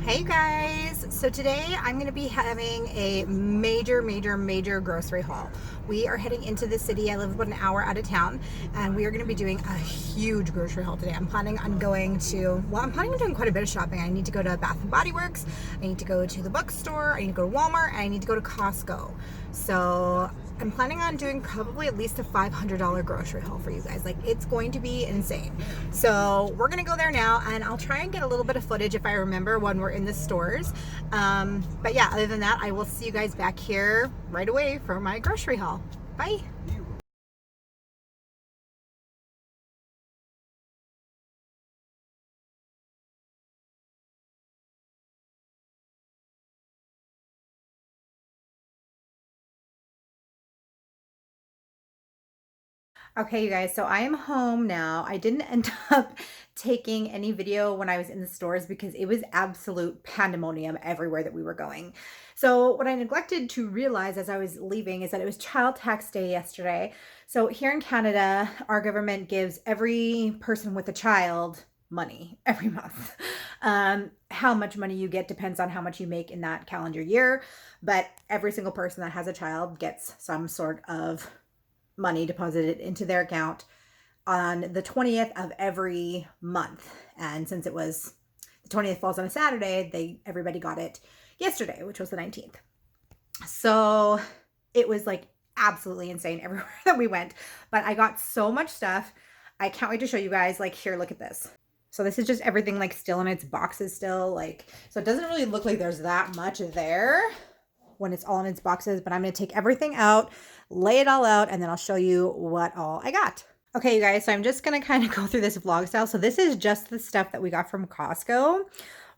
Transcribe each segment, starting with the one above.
Hey guys, so today I'm going to be having a major grocery haul. We are heading into the city. I live about an hour out of town and we are going to be doing a huge grocery haul today. I'm planning on doing quite a bit of shopping. I need to go to Bath and Body Works, I need to go to the bookstore, I need to go to Walmart, and I need to go to Costco. So I'm planning on doing probably at least a $500 grocery haul for you guys. Like, it's going to be insane. So we're gonna go there now, and I'll try and get a little bit of footage if I remember when we're in the stores. But yeah, other than that, I will see you guys back here right away for my grocery haul. Bye. Okay, you guys, so I am home now. I didn't end up taking any video when I was in the stores because it was absolute pandemonium everywhere that we were going. So what I neglected to realize as I was leaving is that it was Child Tax Day yesterday. So here in Canada, our government gives every person with a child money every month. How much money you get depends on how much you make in that calendar year, but every single person that has a child gets some sort of money deposited into their account on the 20th of every month. And since it was the 20th falls on a Saturday, everybody got it yesterday, which was the 19th. So it was like absolutely insane everywhere that we went. But I got so much stuff. I can't wait to show you guys. Like, here, look at this. So this is just everything like still in its boxes still. Like, so it doesn't really look like there's that much there when it's all in its boxes, but I'm going to take everything out, lay it all out, and then I'll show you what all I got. Okay, you guys, so I'm just going to kind of go through this vlog style. So this is just the stuff that we got from Costco.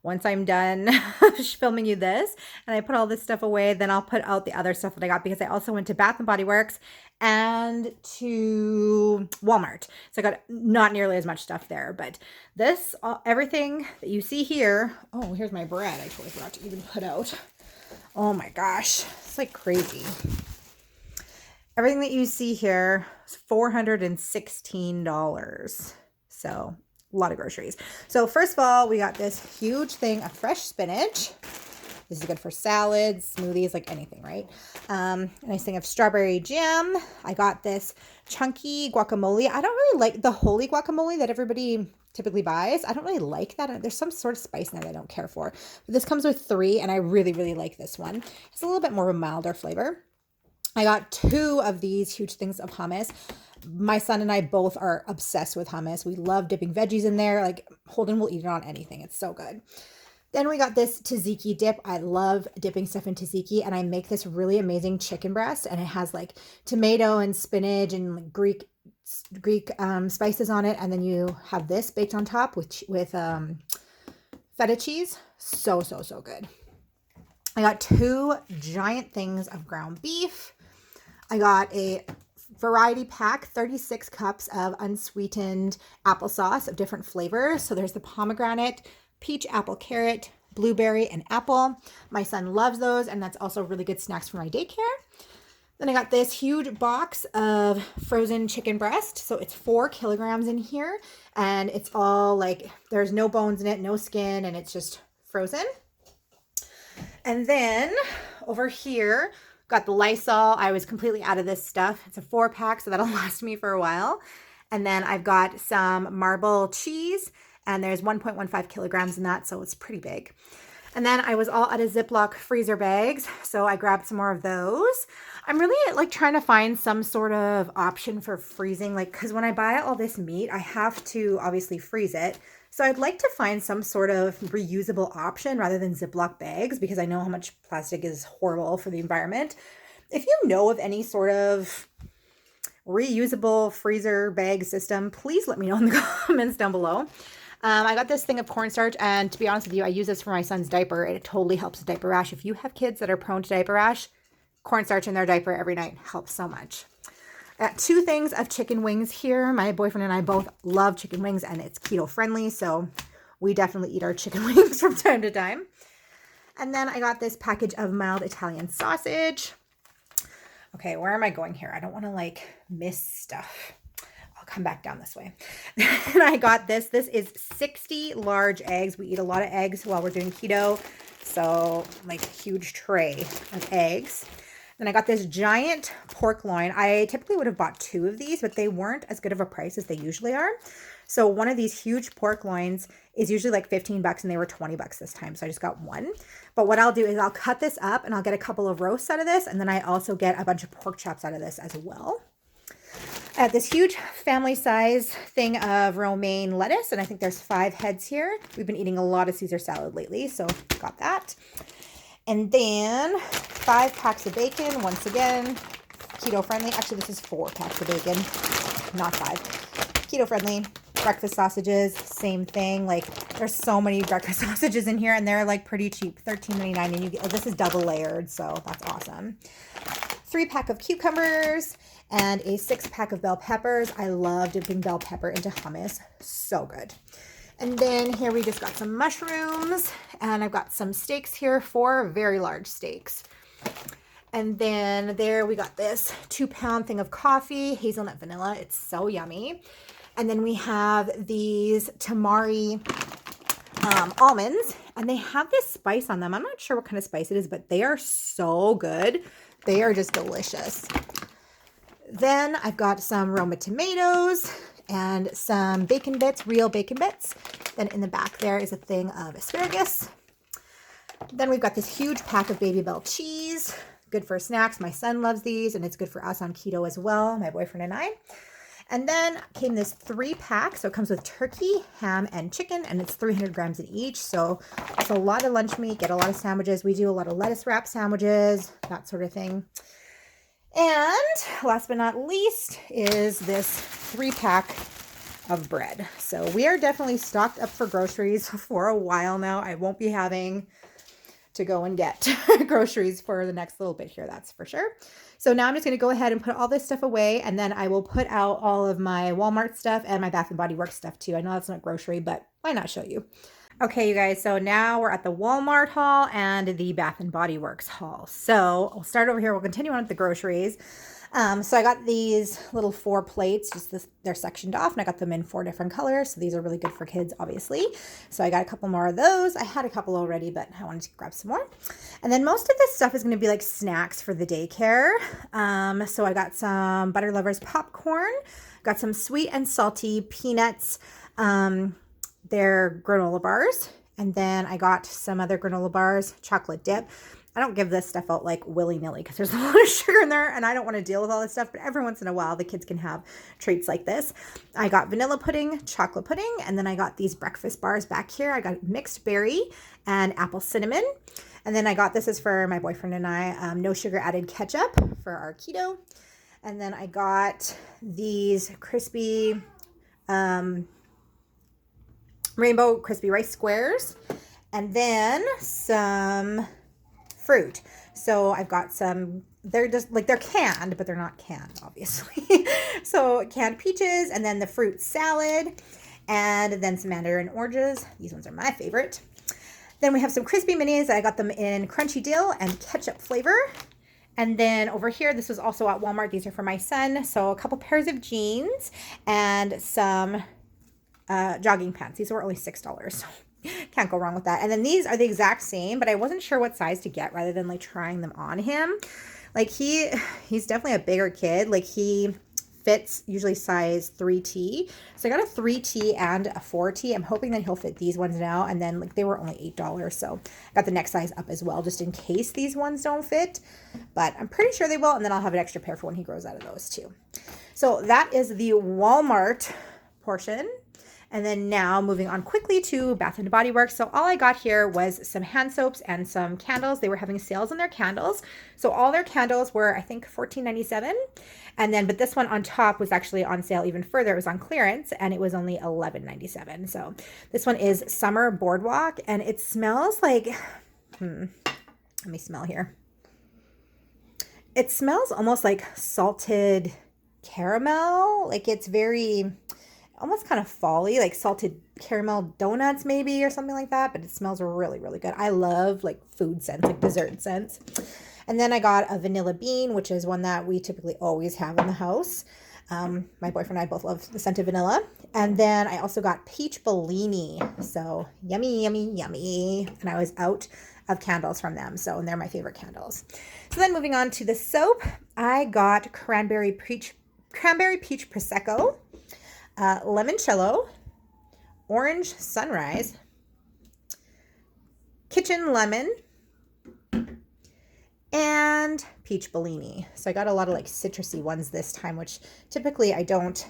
Once I'm done filming you this and I put all this stuff away, then I'll put out the other stuff that I got because I also went to Bath and Body Works and to Walmart. So I got not nearly as much stuff there, but this, everything that you see here, oh, here's my bread. I totally forgot to even put out. Oh my gosh, it's like crazy. Everything that you see here is $416. So a lot of groceries. So first of all, we got this huge thing of fresh spinach. This is good for salads, smoothies, like anything, right? A nice thing of strawberry jam. I got this chunky guacamole. I don't really like the holy guacamole that everybody typically buys. I don't really like that. There's some sort of spice in there that I don't care for. But this comes with 3, and I really like this one. It's a little bit more of a milder flavor. I got 2 of these huge things of hummus. My son and I both are obsessed with hummus. We love dipping veggies in there. Like, Holden will eat it on anything. It's so good. Then we got this tzatziki dip. I love dipping stuff in tzatziki, and I make this really amazing chicken breast, and it has like tomato and spinach and like Greek spices on it, and then you have this baked on top with feta cheese. So good. I got 2 giant things of ground beef. I got a variety pack, 36 cups of unsweetened applesauce of different flavors. So there's the pomegranate, peach, apple, carrot, blueberry, and apple. My son loves those, and that's also really good snacks for my daycare. Then I got this huge box of frozen chicken breast. So it's 4 kilograms in here, and it's all like, there's no bones in it, no skin, and it's just frozen. And then over here, got the Lysol. I was completely out of this stuff. It's a 4-pack, so that'll last me for a while. And then I've got some marble cheese, and there's 1.15 kilograms in that, so it's pretty big. And then I was all out of Ziploc freezer bags, so I grabbed some more of those. I'm really like trying to find some sort of option for freezing, like, because when I buy all this meat, I have to obviously freeze it. So I'd like to find some sort of reusable option rather than Ziploc bags, because I know how much plastic is horrible for the environment. If you know of any sort of reusable freezer bag system, please let me know in the comments down below. I got this thing of cornstarch, and to be honest with you, I use this for my son's diaper. It totally helps with diaper rash. If you have kids that are prone to diaper rash, cornstarch in their diaper every night helps so much. I got 2 things of chicken wings here. My boyfriend and I both love chicken wings, and it's keto friendly, so we definitely eat our chicken wings from time to time. And then I got this package of mild Italian sausage. Okay, where am I going here? I don't want to like miss stuff. come back down this way. And I got this. This is 60 large eggs. We eat a lot of eggs while we're doing keto. So like a huge tray of eggs. Then I got this giant pork loin. I typically would have bought 2 of these, but they weren't as good of a price as they usually are. So one of these huge pork loins is usually like 15 bucks and they were 20 bucks this time. So I just got one. But what I'll do is I'll cut this up and I'll get a couple of roasts out of this. And then I also get a bunch of pork chops out of this as well. I have this huge family size thing of romaine lettuce. And I think there's 5 heads here. We've been eating a lot of Caesar salad lately. So got that. And then 5 packs of bacon. Once again, keto friendly. Actually, this is 4 packs of bacon, not 5. Keto friendly. Breakfast sausages, same thing. Like there's so many breakfast sausages in here and they're like pretty cheap, $13.99, and you get, this is double layered, so that's awesome. 3 pack of cucumbers and a 6 pack of bell peppers. I love dipping bell pepper into hummus, so good. And then here we just got some mushrooms and I've got some steaks here, 4 very large steaks. And then there we got this 2-pound thing of coffee, hazelnut vanilla. It's so yummy. And then we have these tamari almonds, and they have this spice on them. I'm not sure what kind of spice it is, but they are so good. They are just delicious. Then I've got some Roma tomatoes and some bacon bits, real bacon bits. Then in the back there is a thing of asparagus. Then we've got this huge pack of Baby Bell cheese. Good for snacks. My son loves these, and it's good for us on keto as well, my boyfriend and I. And then came this 3-pack. So it comes with turkey, ham, and chicken, and it's 300 grams in each. So it's a lot of lunch meat, get a lot of sandwiches. We do a lot of lettuce wrap sandwiches, that sort of thing. And last but not least is this 3-pack of bread. So we are definitely stocked up for groceries for a while now. I won't be having to go and get groceries for the next little bit here, that's for sure. So now I'm just going to go ahead and put all this stuff away, and then I will put out all of my Walmart stuff and my Bath & Body Works stuff too. I know that's not grocery, but why not show you? Okay, you guys, so now we're at the Walmart haul and the Bath & Body Works haul. So I'll start over here. We'll continue on with the groceries. So I got these little 4 plates, they're sectioned off, and I got them in 4 different colors. So these are really good for kids, obviously. So I got a couple more of those. I had a couple already, but I wanted to grab some more. And then most of this stuff is going to be like snacks for the daycare. So I got some Butter Lovers popcorn, got some sweet and salty peanuts. They're granola bars. And then I got some other granola bars, chocolate dip. I don't give this stuff out like willy-nilly because there's a lot of sugar in there and I don't want to deal with all this stuff, but every once in a while the kids can have treats like this. I got vanilla pudding, chocolate pudding, and then I got these breakfast bars back here. I got mixed berry and apple cinnamon. And then I got, this is for my boyfriend and I, no sugar added ketchup for our keto. And then I got these crispy rainbow crispy rice squares, and then some fruit. So I've got some, they're just like, they're canned, but they're not canned, obviously. So canned peaches, and then the fruit salad, and then some mandarin oranges. These ones are my favorite. Then we have some crispy minis. I got them in crunchy dill and ketchup flavor. And then over here, this was also at Walmart. These are for my son. So a couple pairs of jeans and some jogging pants. These were only $6. So can't go wrong with that. And then these are the exact same, but I wasn't sure what size to get rather than like trying them on him. Like he's definitely a bigger kid. Like he fits usually size 3T. So I got a 3T and a 4T. I'm hoping that he'll fit these ones now. And then like they were only $8. So I got the next size up as well, just in case these ones don't fit. But I'm pretty sure they will. And then I'll have an extra pair for when he grows out of those too. So that is the Walmart portion. And then now moving on quickly to Bath & Body Works. So all I got here was some hand soaps and some candles. They were having sales on their candles. So all their candles were, I think, $14.97. And then, but this one on top was actually on sale even further. It was on clearance and it was only $11.97. So this one is Summer Boardwalk and it smells like, let me smell here. It smells almost like salted caramel. Like it's very, almost kind of fall-y, like salted caramel donuts maybe or something like that, but it smells really, really good. I love like food scents, like dessert scents. And then I got a vanilla bean, which is one that we typically always have in the house. My boyfriend and I both love the scent of vanilla. And then I also got peach Bellini. So yummy, yummy, yummy. And I was out of candles from them. So, and they're my favorite candles. So then moving on to the soap, I got cranberry peach Prosecco, limoncello, orange sunrise, kitchen lemon, and peach Bellini. So I got a lot of like citrusy ones this time, which typically I don't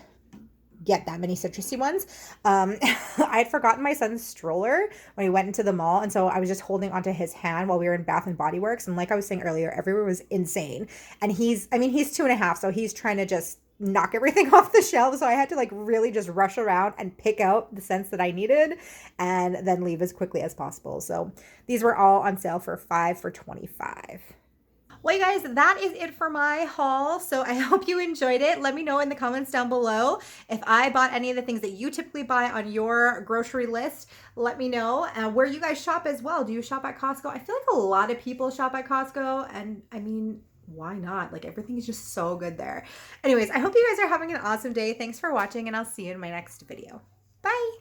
get that many citrusy ones. I'd forgotten my son's stroller when he went into the mall, and so I was just holding onto his hand while we were in Bath and Body Works. And like I was saying earlier, everywhere was insane. And he's 2.5, so he's trying to just knock everything off the shelves. So I had to like really just rush around and pick out the scents that I needed and then leave as quickly as possible. So these were all on sale for 5 for $25. Well, you guys, that is it for my haul. So I hope you enjoyed it. Let me know in the comments down below if I bought any of the things that you typically buy on your grocery list. Let me know where you guys shop as well. Do you shop at Costco? I feel like a lot of people shop at Costco, and I mean, why not? Like, everything is just so good there. Anyways, I hope you guys are having an awesome day. Thanks for watching, and I'll see you in my next video. Bye.